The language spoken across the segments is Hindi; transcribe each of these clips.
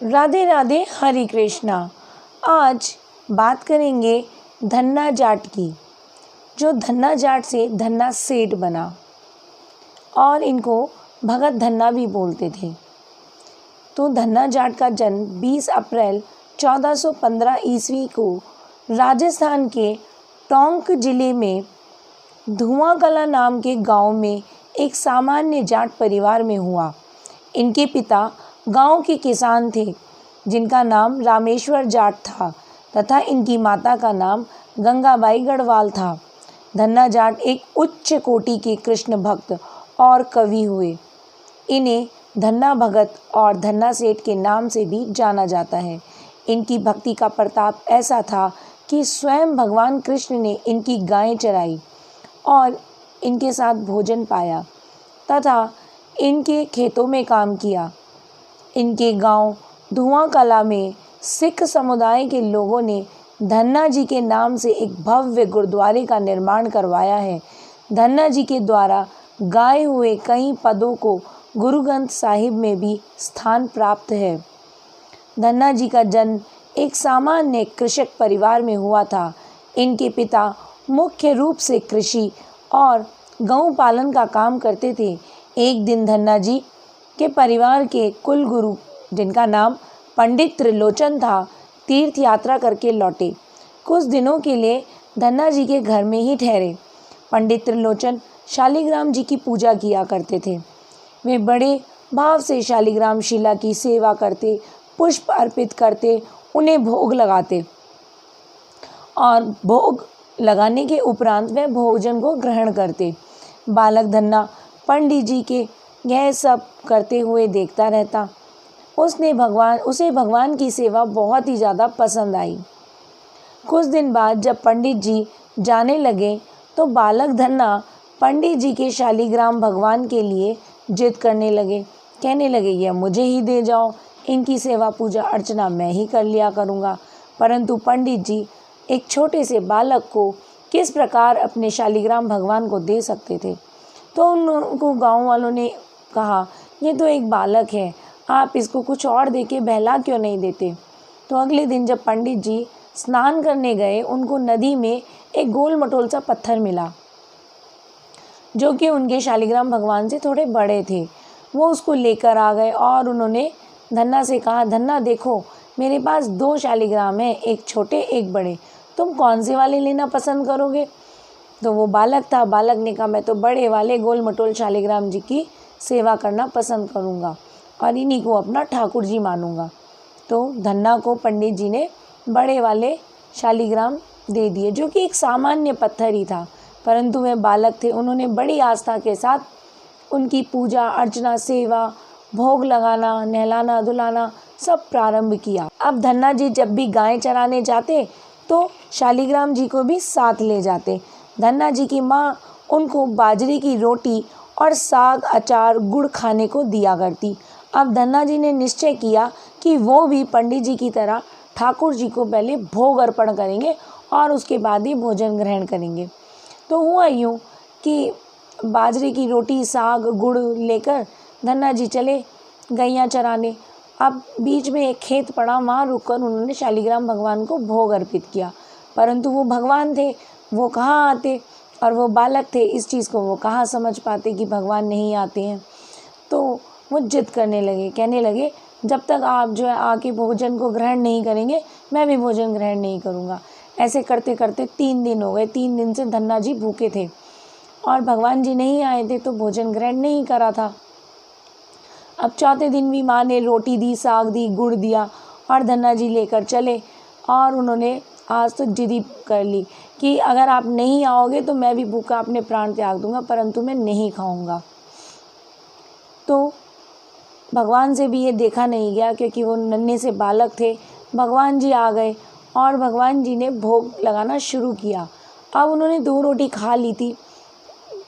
राधे राधे, हरे कृष्णा। आज बात करेंगे धन्ना जाट की, जो धन्ना जाट से धन्ना सेठ बना और इनको भगत धन्ना भी बोलते थे। तो धन्ना जाट का जन्म 20 अप्रैल 1415 ईस्वी को राजस्थान के टोंक जिले में धुआं कला नाम के गांव में एक सामान्य जाट परिवार में हुआ। इनके पिता गांव के किसान थे जिनका नाम रामेश्वर जाट था तथा इनकी माता का नाम गंगाबाई गढ़वाल था। धन्ना जाट एक उच्च कोटि के कृष्ण भक्त और कवि हुए। इन्हें धन्ना भगत और धन्ना सेठ के नाम से भी जाना जाता है। इनकी भक्ति का प्रताप ऐसा था कि स्वयं भगवान कृष्ण ने इनकी गायें चराई और इनके साथ भोजन पाया तथा इनके खेतों में काम किया। इनके गांव धुआं कला में सिख समुदाय के लोगों ने धन्ना जी के नाम से एक भव्य गुरुद्वारे का निर्माण करवाया है। धन्ना जी के द्वारा गाए हुए कई पदों को गुरु ग्रंथ साहिब में भी स्थान प्राप्त है। धन्ना जी का जन्म एक सामान्य कृषक परिवार में हुआ था। इनके पिता मुख्य रूप से कृषि और गौ पालन का काम करते थे। एक दिन धन्ना जी के परिवार के कुल गुरु, जिनका नाम पंडित त्रिलोचन था, तीर्थ यात्रा करके लौटे। कुछ दिनों के लिए धन्ना जी के घर में ही ठहरे। पंडित त्रिलोचन शालिग्राम जी की पूजा किया करते थे। वे बड़े भाव से शालिग्राम शिला की सेवा करते, पुष्प अर्पित करते, उन्हें भोग लगाते और भोग लगाने के उपरांत वह भोजन को ग्रहण करते। बालक धन्ना पंडित जी के यह सब करते हुए देखता रहता। उसे भगवान की सेवा बहुत ही ज़्यादा पसंद आई। कुछ दिन बाद जब पंडित जी जाने लगे तो बालक धन्ना पंडित जी के शालिग्राम भगवान के लिए जिद करने लगे। कहने लगे, यह मुझे ही दे जाओ, इनकी सेवा पूजा अर्चना मैं ही कर लिया करूँगा। परंतु पंडित जी एक छोटे से बालक को किस प्रकार अपने शालिग्राम भगवान को दे सकते थे। तो उनको गाँव वालों ने कहा, ये तो एक बालक है, आप इसको कुछ और दे के बहला क्यों नहीं देते। तो अगले दिन जब पंडित जी स्नान करने गए, उनको नदी में एक गोल मटोल सा पत्थर मिला जो कि उनके शालिग्राम भगवान से थोड़े बड़े थे। वो उसको लेकर आ गए और उन्होंने धन्ना से कहा, धन्ना देखो, मेरे पास 2 शालिग्राम हैं, एक छोटे एक बड़े, तुम कौन से वाले लेना पसंद करोगे। तो वो बालक था। बालक ने कहा, मैं तो बड़े वाले गोल मटोल शालिग्राम जी की सेवा करना पसंद करूँगा और इन्हीं को अपना ठाकुर जी मानूंगा। तो धन्ना को पंडित जी ने बड़े वाले शालिग्राम दे दिए, जो कि एक सामान्य पत्थर ही था, परंतु वे बालक थे। उन्होंने बड़ी आस्था के साथ उनकी पूजा अर्चना, सेवा, भोग लगाना, नहलाना धुलाना सब प्रारंभ किया। अब धन्ना जी जब भी गाय चराने जाते तो शालिग्राम जी को भी साथ ले जाते। धन्ना जी की माँ उनको बाजरे की रोटी और साग, अचार, गुड़ खाने को दिया करती। अब धन्ना जी ने निश्चय किया कि वो भी पंडित जी की तरह ठाकुर जी को पहले भोग अर्पण करेंगे और उसके बाद ही भोजन ग्रहण करेंगे। तो हुआ यूँ कि बाजरे की रोटी, साग, गुड़ लेकर धन्ना जी चले गैया चराने। अब बीच में एक खेत पड़ा, वहाँ रुककर उन्होंने शालिग्राम भगवान को भोग अर्पित किया, परंतु वो भगवान थे, वो कहाँ आते, और वो बालक थे, इस चीज़ को वो कहाँ समझ पाते कि भगवान नहीं आते हैं। तो वो जिद करने लगे, कहने लगे, जब तक आप जो है आके भोजन को ग्रहण नहीं करेंगे, मैं भी भोजन ग्रहण नहीं करूँगा। ऐसे करते करते 3 दिन हो गए। 3 दिन से धन्ना जी भूखे थे और भगवान जी नहीं आए थे, तो भोजन ग्रहण नहीं करा था। अब चौथे दिन भी माँ ने रोटी दी, साग दी, गुड़ दिया और धन्ना जी लेकर चले और उन्होंने आज तो जिद कर ली कि अगर आप नहीं आओगे तो मैं भी भूखा अपने प्राण त्याग दूंगा, परंतु मैं नहीं खाऊंगा। तो भगवान से भी ये देखा नहीं गया, क्योंकि वो नन्हे से बालक थे। भगवान जी आ गए और भगवान जी ने भोग लगाना शुरू किया। अब उन्होंने 2 रोटी खा ली थी,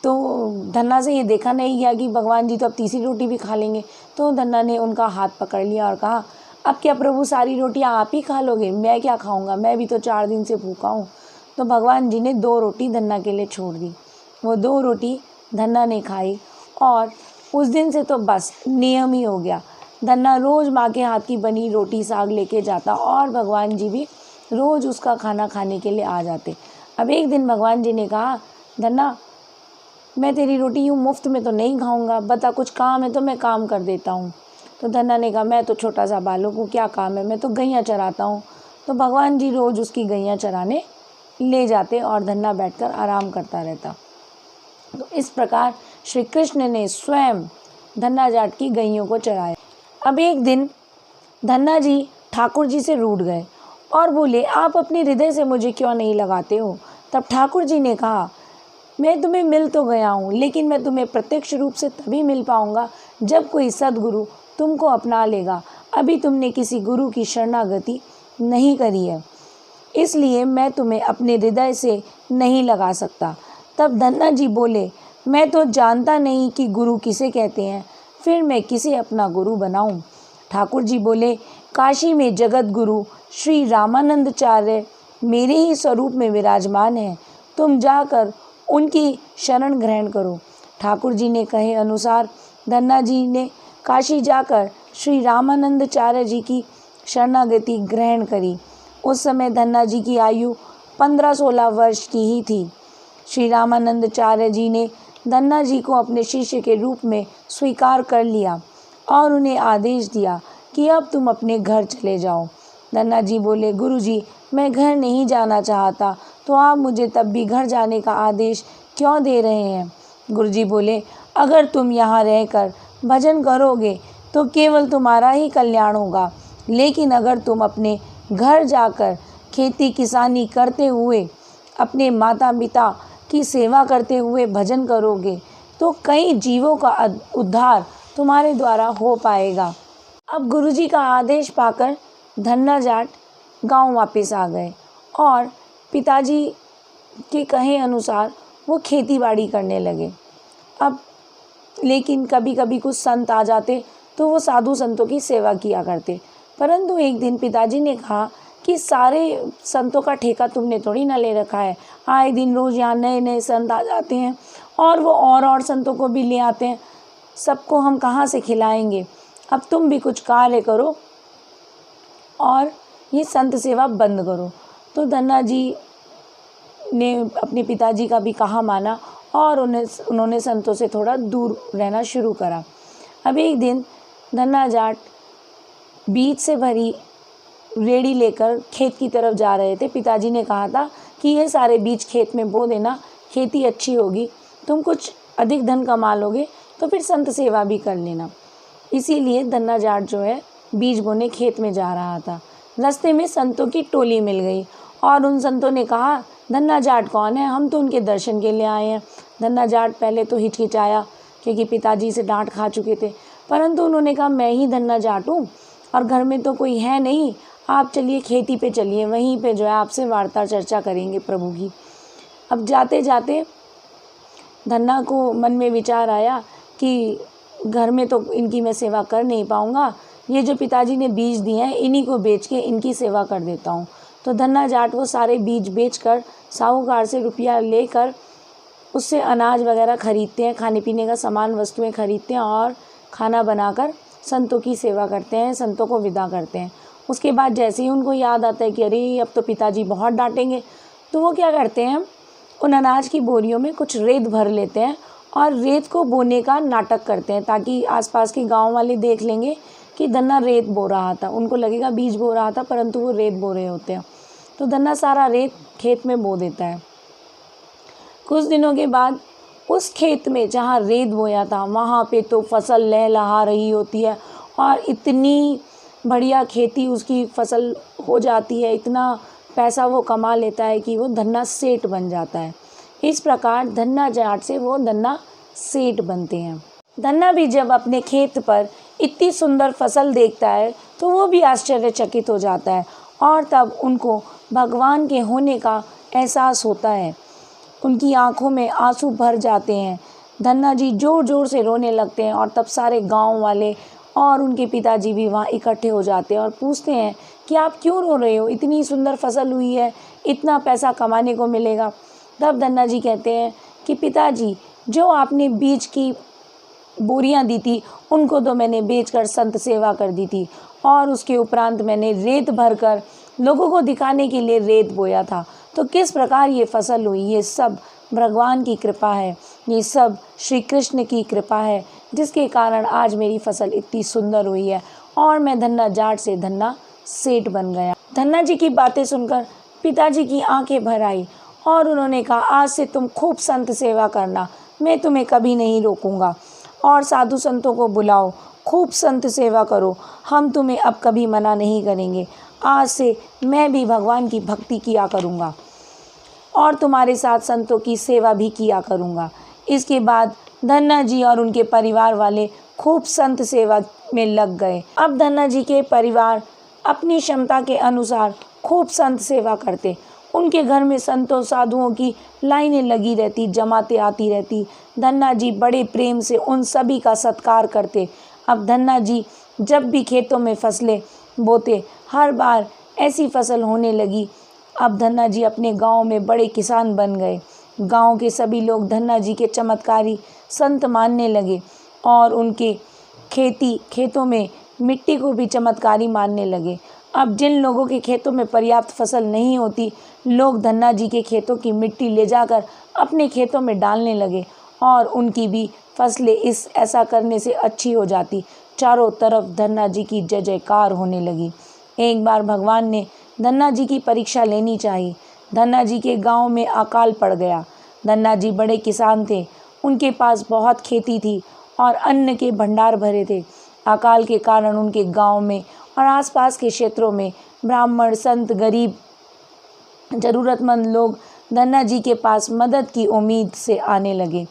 तो धन्ना से ये देखा नहीं गया कि भगवान जी तो अब तीसरी रोटी भी खा लेंगे। तो धन्ना ने उनका हाथ पकड़ लिया और कहा, अब क्या प्रभु सारी रोटियां आप ही खा लोगे, मैं क्या खाऊंगा, मैं भी तो 4 दिन से भूखा हूँ। तो भगवान जी ने 2 रोटी धन्ना के लिए छोड़ दी। वो 2 रोटी धन्ना ने खाई और उस दिन से तो बस नियम ही हो गया धन्ना रोज़ माँ के हाथ की बनी रोटी साग लेके जाता और भगवान जी भी रोज़ उसका खाना खाने के लिए आ जाते। अब एक दिन भगवान जी ने कहा, धन्ना मैं तेरी रोटी यूँ मुफ्त में तो नहीं खाऊंगा, बता कुछ काम है तो मैं काम कर देता हूँ। तो धन्ना ने कहा, मैं तो छोटा सा बालक हूँ, क्या काम है, मैं तो गैया चराता हूँ। तो भगवान जी रोज़ उसकी गैया चराने ले जाते और धन्ना बैठकर आराम करता रहता। तो इस प्रकार श्री कृष्ण ने स्वयं धन्ना जाट की गैयों को चराया। अब एक दिन धन्ना जी ठाकुर जी से रूठ गए और बोले, आप अपने हृदय से मुझे क्यों नहीं लगाते हो। तब ठाकुर जी ने कहा, मैं तुम्हें मिल तो गया हूँ, लेकिन मैं तुम्हें प्रत्यक्ष रूप से तभी मिल पाऊँगा जब कोई सद्गुरु तुमको अपना लेगा। अभी तुमने किसी गुरु की शरणागति नहीं करी है, इसलिए मैं तुम्हें अपने हृदय से नहीं लगा सकता। तब धन्ना जी बोले, मैं तो जानता नहीं कि गुरु किसे कहते हैं, फिर मैं किसे अपना गुरु बनाऊं। ठाकुर जी बोले, काशी में जगत गुरु श्री रामानंदाचार्य मेरे ही स्वरूप में विराजमान हैं, तुम जाकर उनकी शरण ग्रहण करो। ठाकुर जी ने कहे अनुसार धन्ना जी ने काशी जाकर श्री रामानंदाचार्य जी की शरणागति ग्रहण करी। उस समय धन्ना जी की आयु 15-16 वर्ष की ही थी। श्री रामानंदाचार्य जी ने धन्ना जी को अपने शिष्य के रूप में स्वीकार कर लिया और उन्हें आदेश दिया कि अब तुम अपने घर चले जाओ। धन्ना जी बोले, गुरुजी मैं घर नहीं जाना चाहता, तो आप मुझे तब भी घर जाने का आदेश क्यों दे रहे हैं। गुरुजी बोले, अगर तुम यहाँ रहकर भजन करोगे तो केवल तुम्हारा ही कल्याण होगा, लेकिन अगर तुम अपने घर जाकर खेती किसानी करते हुए अपने माता पिता की सेवा करते हुए भजन करोगे तो कई जीवों का उद्धार तुम्हारे द्वारा हो पाएगा। अब गुरुजी का आदेश पाकर धन्ना जाट गांव वापस आ गए और पिताजी के कहे अनुसार वो खेती बाड़ी करने लगे। अब लेकिन कभी कभी कुछ संत आ जाते तो वो साधु संतों की सेवा किया करते, परंतु एक दिन पिताजी ने कहा कि सारे संतों का ठेका तुमने थोड़ी ना ले रखा है, आए दिन रोज़ यहाँ नए नए संत आ जाते हैं और वो और संतों को भी ले आते हैं, सबको हम कहाँ से खिलाएंगे। अब तुम भी कुछ कार्य करो और ये संत सेवा बंद करो। तो धन्ना जी ने अपने पिताजी का भी कहा माना और उन्होंने संतों से थोड़ा दूर रहना शुरू करा। अब एक दिन धन्ना जाट बीज से भरी रेड़ी लेकर खेत की तरफ जा रहे थे। पिताजी ने कहा था कि ये सारे बीज खेत में बो देना, खेती अच्छी होगी, तुम कुछ अधिक धन कमा लोगे तो फिर संत सेवा भी कर लेना। इसीलिए धन्ना जाट जो है बीज बोने खेत में जा रहा था। रास्ते में संतों की टोली मिल गई और उन संतों ने कहा, धन्ना जाट कौन है, हम तो उनके दर्शन के लिए आए हैं। धन्ना जाट पहले तो हिचकिचाया क्योंकि पिताजी से डांट खा चुके थे, परंतु उन्होंने कहा, मैं ही धन्ना जाट हूँ और घर में तो कोई है नहीं, आप चलिए खेती पे चलिए, वहीं पे जो है आपसे वार्ता चर्चा करेंगे प्रभु की। अब जाते जाते धन्ना को मन में विचार आया कि घर में तो इनकी मैं सेवा कर नहीं पाऊँगा, ये जो पिताजी ने बीज दिए हैं इन्हीं को बेच के इनकी सेवा कर देता हूँ। तो धन्ना जाट वो सारे बीज बेचकर साहूकार से रुपया लेकर उससे अनाज वगैरह खरीदते हैं, खाने पीने का सामान वस्तुएं खरीदते हैं और खाना बनाकर संतों की सेवा करते हैं, संतों को विदा करते हैं। उसके बाद जैसे ही उनको याद आता है कि अरे अब तो पिताजी बहुत डांटेंगे, तो वो क्या करते हैं, उन अनाज की बोरियों में कुछ रेत भर लेते हैं और रेत को बोने का नाटक करते हैं ताकि आसपास के गांव वाले देख लेंगे कि धन्ना रेत बो रहा था। उनको लगेगा बीज बो रहा था, परंतु वो रेत बो रहे होते हैं। तो धन्ना सारा रेत खेत में बो देता है। कुछ दिनों के बाद उस खेत में जहाँ रेत बोया था वहाँ पे तो फसल लहलहा रही होती है और इतनी बढ़िया खेती उसकी फसल हो जाती है, इतना पैसा वो कमा लेता है कि वो धन्ना सेठ बन जाता है। इस प्रकार धन्ना जाट से वो धन्ना सेठ बनते हैं। धन्ना भी जब अपने खेत पर इतनी सुंदर फसल देखता है तो वो भी आश्चर्यचकित हो जाता है और तब उनको भगवान के होने का एहसास होता है। उनकी आंखों में आंसू भर जाते हैं। धन्ना जी ज़ोर ज़ोर से रोने लगते हैं और तब सारे गांव वाले और उनके पिताजी भी वहाँ इकट्ठे हो जाते हैं और पूछते हैं कि आप क्यों रो रहे हो, इतनी सुंदर फसल हुई है, इतना पैसा कमाने को मिलेगा। तब धन्ना जी कहते हैं कि पिताजी, जो आपने बीज की बोरियां दी थी उनको तो मैंने बेचकर संत सेवा कर दी थी, और उसके उपरांत मैंने रेत भरकर लोगों को दिखाने के लिए रेत बोया था। तो किस प्रकार ये फसल हुई, ये सब भगवान की कृपा है, ये सब श्री कृष्ण की कृपा है, जिसके कारण आज मेरी फसल इतनी सुंदर हुई है और मैं धन्ना जाट से धन्ना सेठ बन गया। धन्ना जी की बातें सुनकर पिताजी की आंखें भर आई और उन्होंने कहा, आज से तुम खूब संत सेवा करना, मैं तुम्हें कभी नहीं रोकूंगा, और साधु संतों को बुलाओ, खूब संत सेवा करो, हम तुम्हें अब कभी मना नहीं करेंगे। आज से मैं भी भगवान की भक्ति किया करूँगा और तुम्हारे साथ संतों की सेवा भी किया करूँगा। इसके बाद धन्ना जी और उनके परिवार वाले खूब संत सेवा में लग गए। अब धन्ना जी के परिवार अपनी क्षमता के अनुसार खूब संत सेवा करते। उनके घर में संतों साधुओं की लाइनें लगी रहती, जमातें आती रहती। धन्ना जी बड़े प्रेम से उन सभी का सत्कार करते। अब धन्ना जी जब भी खेतों में फसलें बोते, हर बार ऐसी फसल होने लगी। अब धन्ना जी अपने गांव में बड़े किसान बन गए। गांव के सभी लोग धन्ना जी के चमत्कारी संत मानने लगे और उनके खेतों में मिट्टी को भी चमत्कारी मानने लगे। अब जिन लोगों के खेतों में पर्याप्त फसल नहीं होती, लोग धन्ना जी के खेतों की मिट्टी ले जाकर अपने खेतों में डालने लगे और उनकी भी फसलें ऐसा करने से अच्छी हो जाती। चारों तरफ धन्ना जी की जय जयकार होने लगी। एक बार भगवान ने धन्ना जी की परीक्षा लेनी चाहिए। धन्ना जी के गांव में अकाल पड़ गया। धन्ना जी बड़े किसान थे, उनके पास बहुत खेती थी और अन्न के भंडार भरे थे। अकाल के कारण उनके गांव में और आसपास के क्षेत्रों में ब्राह्मण, संत, गरीब, ज़रूरतमंद लोग धन्ना जी के पास मदद की उम्मीद से आने लगे।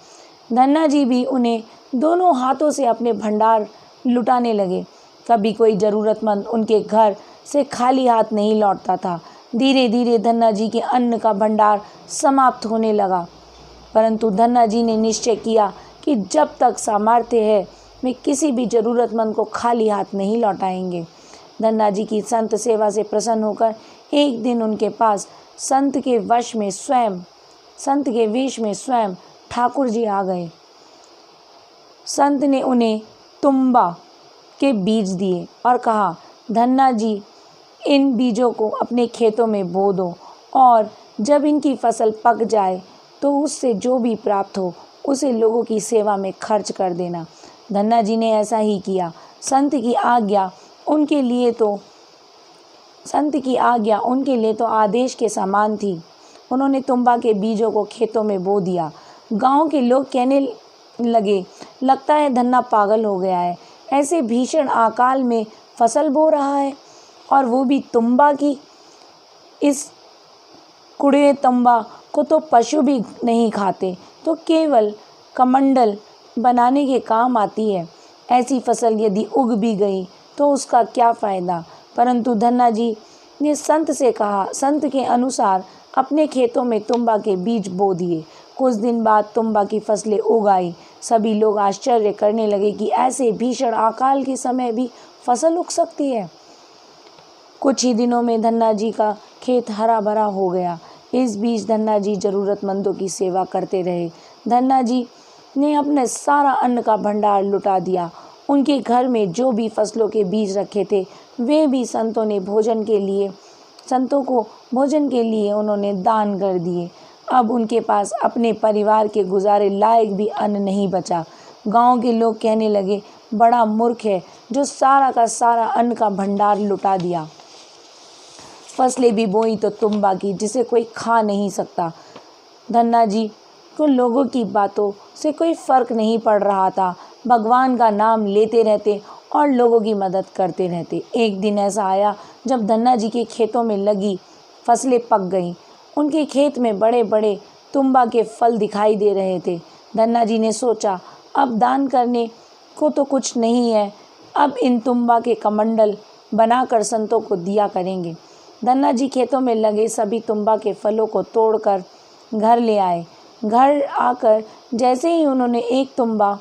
धन्ना जी भी उन्हें दोनों हाथों से अपने भंडार लुटाने लगे। कभी कोई ज़रूरतमंद उनके घर से खाली हाथ नहीं लौटता था। धीरे धीरे धन्ना जी के अन्न का भंडार समाप्त होने लगा, परंतु धन्ना जी ने निश्चय किया कि जब तक सामर्थ्य है वे किसी भी ज़रूरतमंद को खाली हाथ नहीं लौटाएंगे। धन्ना जी की संत सेवा से प्रसन्न होकर एक दिन उनके पास संत के वेश में स्वयं ठाकुर जी आ गए। संत ने उन्हें तुम्बा के बीज दिए और कहा, धन्ना जी, इन बीजों को अपने खेतों में बो दो और जब इनकी फसल पक जाए तो उससे जो भी प्राप्त हो उसे लोगों की सेवा में खर्च कर देना। धन्ना जी ने ऐसा ही किया। संत की आज्ञा उनके लिए तो आदेश के समान थी। उन्होंने तुम्बा के बीजों को खेतों में बो दिया। गांव के लोग कहने लगे, लगता है धन्ना पागल हो गया है, ऐसे भीषण अकाल में फसल बो रहा है, और वो भी तुम्बा की। इस कुड़े तुम्बा को तो पशु भी नहीं खाते, तो केवल कमंडल बनाने के काम आती है। ऐसी फसल यदि उग भी गई तो उसका क्या फ़ायदा। परंतु धन्ना जी ने संत से कहा, संत के अनुसार अपने खेतों में तुम्बा के बीज बो दिए। कुछ दिन बाद तुम्बा की फसलें उग आई। सभी लोग आश्चर्य करने लगे कि ऐसे भीषण अकाल के समय भी फसल उग सकती है। कुछ ही दिनों में धन्ना जी का खेत हरा भरा हो गया। इस बीच धन्ना जी ज़रूरतमंदों की सेवा करते रहे। धन्ना जी ने अपने सारा अन्न का भंडार लुटा दिया। उनके घर में जो भी फसलों के बीज रखे थे वे भी संतों को भोजन के लिए उन्होंने दान कर दिए। अब उनके पास अपने परिवार के गुजारे लायक भी अन्न नहीं बचा। गांव के लोग कहने लगे, बड़ा मूर्ख है जो सारा का सारा अन्न का भंडार लुटा दिया। फसलें भी बोई तो तुम्बा की, जिसे कोई खा नहीं सकता। धन्ना जी को लोगों की बातों से कोई फ़र्क नहीं पड़ रहा था। भगवान का नाम लेते रहते और लोगों की मदद करते रहते। एक दिन ऐसा आया जब धन्ना जी के खेतों में लगी फसलें पक गईं। उनके खेत में बड़े बड़े तुम्बा के फल दिखाई दे रहे थे। धन्ना जी ने सोचा, अब दान करने को तो कुछ नहीं है, अब इन तुम्बा के कमंडल बनाकर संतों को दिया करेंगे। धन्ना जी खेतों में लगे सभी तुम्बा के फलों को तोड़कर घर ले आए। घर आकर जैसे ही उन्होंने एक तुम्बा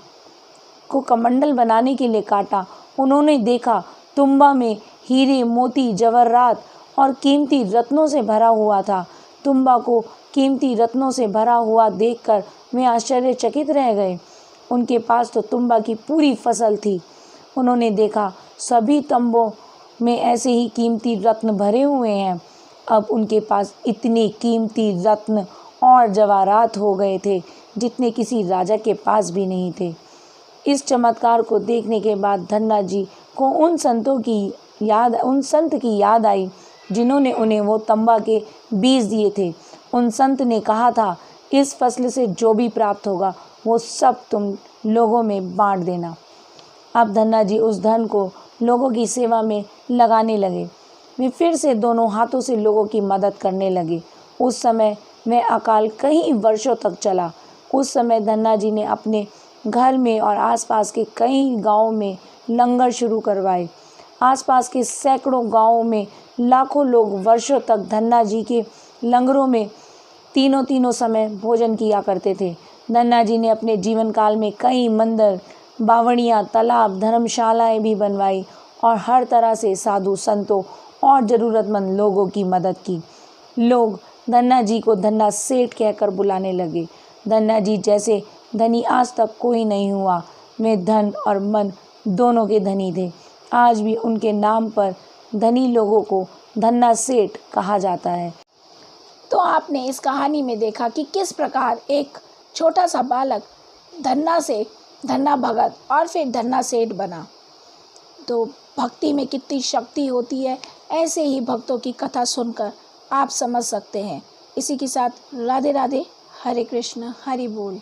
को कमंडल बनाने के लिए काटा, उन्होंने देखा तुम्बा में हीरे, मोती, जवाहरात और कीमती रत्नों से भरा हुआ था। तुम्बा को कीमती रत्नों से भरा हुआ देखकर वे आश्चर्यचकित रह गए। उनके पास तो तुंबा की पूरी फसल थी। उन्होंने देखा सभी तंबों में ऐसे ही कीमती रत्न भरे हुए हैं। अब उनके पास इतने कीमती रत्न और जवाहरात हो गए थे जितने किसी राजा के पास भी नहीं थे। इस चमत्कार को देखने के बाद धन्ना जी को उन संत की याद आई जिन्होंने उन्हें वो तंबा के बीज दिए थे। उन संत ने कहा था, इस फसल से जो भी प्राप्त होगा वो सब तुम लोगों में बांट देना। अब धन्ना जी उस धन को लोगों की सेवा में लगाने लगे। वे फिर से दोनों हाथों से लोगों की मदद करने लगे। उस समय वह अकाल कई वर्षों तक चला। उस समय धन्ना जी ने अपने घर में और आसपास के कई गांवों में लंगर शुरू करवाए। आसपास के सैकड़ों गांवों में लाखों लोग वर्षों तक धन्ना जी के लंगरों में तीनों समय भोजन किया करते थे। धन्ना जी ने अपने जीवन काल में कई मंदिर, बावड़ियाँ, तालाब, धर्मशालाएं भी बनवाई और हर तरह से साधु संतों और ज़रूरतमंद लोगों की मदद की। लोग धन्ना जी को धन्ना सेठ कहकर बुलाने लगे। धन्ना जी जैसे धनी आज तक कोई नहीं हुआ। वे धन और मन दोनों के धनी थे। आज भी उनके नाम पर धनी लोगों को धन्ना सेठ कहा जाता है। तो आपने इस कहानी में देखा कि किस प्रकार एक छोटा सा बालक धन्ना से धन्ना भगत और फिर धन्ना सेठ बना। तो भक्ति में कितनी शक्ति होती है, ऐसे ही भक्तों की कथा सुनकर आप समझ सकते हैं। इसी के साथ राधे राधे, हरे कृष्ण, हरि बोल।